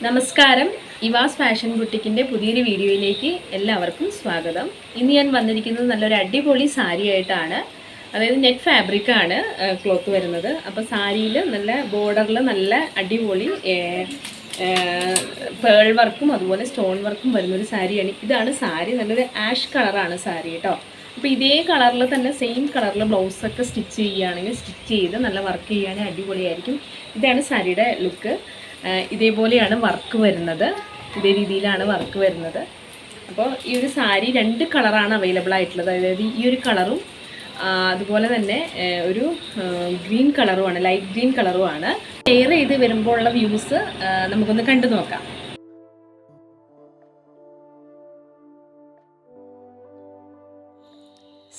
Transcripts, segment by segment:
നമസ്കാരം. ഇവാസ് ഫാഷൻ ബുട്ടിക്കിൻ്റെ പുതിയൊരു വീഡിയോയിലേക്ക് എല്ലാവർക്കും സ്വാഗതം. ഇന്ന് ഞാൻ വന്നിരിക്കുന്നത് നല്ലൊരു അടിപൊളി സാരി ആയിട്ടാണ്. അതായത് നെറ്റ് ഫാബ്രിക്കാണ് ക്ലോത്ത് വരുന്നത്. അപ്പോൾ സാരിയിൽ നല്ല ബോർഡറിൽ നല്ല അടിപൊളി പേൾ വർക്കും അതുപോലെ സ്റ്റോൺ വർക്കും വരുന്നൊരു സാരിയാണ്. ഇതാണ് സാരി. നല്ലൊരു ആഷ് കളറാണ് സാരി കേട്ടോ. അപ്പോൾ ഇതേ കളറിൽ തന്നെ സെയിം കളറിൽ ബ്ലൗസൊക്കെ സ്റ്റിച്ച് ചെയ്യുകയാണെങ്കിൽ സ്റ്റിച്ച് ചെയ്ത് നല്ല വർക്ക് ചെയ്യുകയാണെങ്കിൽ അടിപൊളിയായിരിക്കും. ഇതാണ് സാരിയുടെ ലുക്ക്. ഇതേപോലെയാണ് വർക്ക് വരുന്നത്. ഇതേ രീതിയിലാണ് വർക്ക് വരുന്നത്. അപ്പോൾ ഈ ഒരു സാരി 2 കളറാണ് അവൈലബിൾ ആയിട്ടുള്ളത്. അതായത് ഈ ഒരു കളറും അതുപോലെ തന്നെ ഒരു ഗ്രീൻ കളറുമാണ്, ലൈറ്റ് ഗ്രീൻ കളറുമാണ്. ഷെയർ ചെയ്ത് വരുമ്പോൾ ഉള്ള വ്യൂസ് നമുക്കൊന്ന് കണ്ടു നോക്കാം.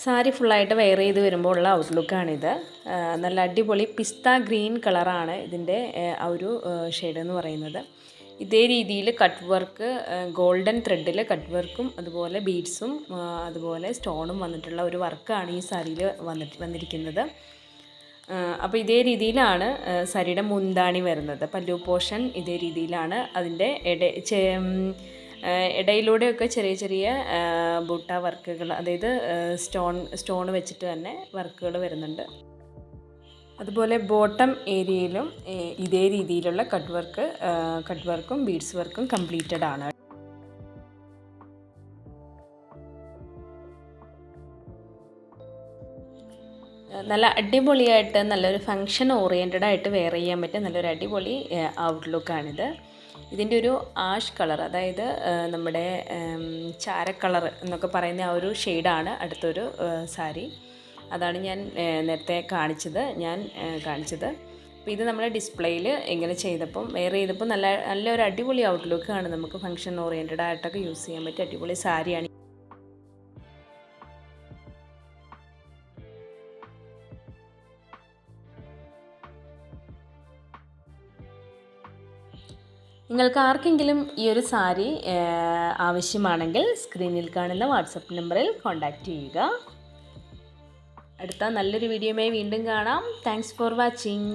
സാരി ഫുള്ളായിട്ട് വെയർ ചെയ്ത് വരുമ്പോൾ ഉള്ള ഔട്ട്ലുക്കാണിത്. നല്ല അടിപൊളി പിസ്ത ഗ്രീൻ കളറാണ് ഇതിൻ്റെ ആ ഒരു ഷെയ്ഡ് എന്ന് പറയുന്നത്. ഇതേ രീതിയിൽ കട്ട് വർക്ക്, ഗോൾഡൻ ത്രെഡിൽ കട്ട് വർക്കും അതുപോലെ ബീഡ്സും അതുപോലെ സ്റ്റോണും വന്നിട്ടുള്ള ഒരു വർക്കാണ് ഈ സാരിയിൽ വന്നിരിക്കുന്നത്. അപ്പോൾ ഇതേ രീതിയിലാണ് സാരിയുടെ മുന്താണി വരുന്നത്. പല്ലു പോർഷൻ ഇതേ രീതിയിലാണ്. അതിൻ്റെ ഇടയിലൂടെയൊക്കെ ചെറിയ ചെറിയ ബൂട്ട വർക്കുകൾ, അതായത് സ്റ്റോൺ വെച്ചിട്ട് തന്നെ വർക്കുകൾ വരുന്നുണ്ട്. അതുപോലെ ബോട്ടം ഏരിയയിലും ഇതേ രീതിയിലുള്ള കട്ട് വർക്കും ബീഡ്സ് വർക്കും കംപ്ലീറ്റഡ് ആണ്. നല്ല അടിപൊളിയായിട്ട് നല്ലൊരു ഫങ്ഷൻ ഓറിയൻറ്റഡ് ആയിട്ട് വെയർ ചെയ്യാൻ പറ്റിയ നല്ലൊരു അടിപൊളി ഔട്ട്ലുക്കാണിത്. ഇതിൻ്റെ ഒരു ആഷ് കളർ, അതായത് നമ്മുടെ ചാര കളർ എന്നൊക്കെ പറയുന്ന ആ ഒരു ഷെയ്ഡാണ് അടുത്തൊരു സാരി. അതാണ് ഞാൻ നേരത്തെ കാണിച്ചത്. അപ്പോൾ ഇത് നമ്മുടെ ഡിസ്പ്ലേയിൽ ഇങ്ങനെ വെയർ ചെയ്തപ്പോൾ നല്ലൊരു അടിപൊളി ഔട്ട്ലുക്കാണ്. നമുക്ക് ഫങ്ഷൻ ഓറിയൻറ്റഡ് ആയിട്ടൊക്കെ യൂസ് ചെയ്യാൻ പറ്റിയ അടിപൊളി സാരിയാണ്. നിങ്ങൾക്ക് ആർക്കെങ്കിലും ഈ ഒരു സാരി ആവശ്യമാണെങ്കിൽ സ്ക്രീനിൽ കാണുന്ന വാട്സപ്പ് നമ്പറിൽ കോൺടാക്റ്റ് ചെയ്യുക. അടുത്ത നല്ലൊരു വീഡിയോയുമായി വീണ്ടും കാണാം. Thanks for watching.